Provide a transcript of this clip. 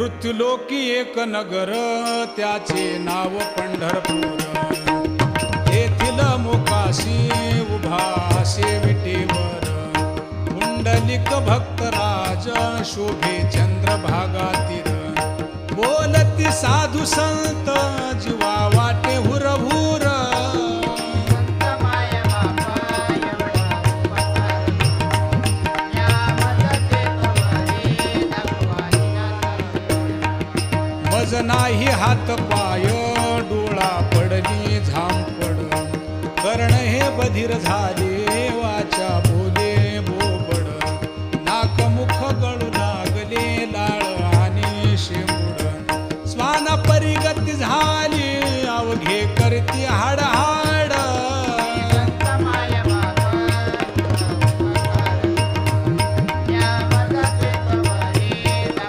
मृत्युलोकी एक नगर त्याचे नाव पंढरपूर येथील मोकाशी उभा विटेवर पुंडलिक भक्तराज शोभे चंद्रभागातील बोलती साधू संत जीवा वाटे हुरहुर मज नाही हात पाय डोळा पडली झांपड कर्ण हे बधीर झाले वाचा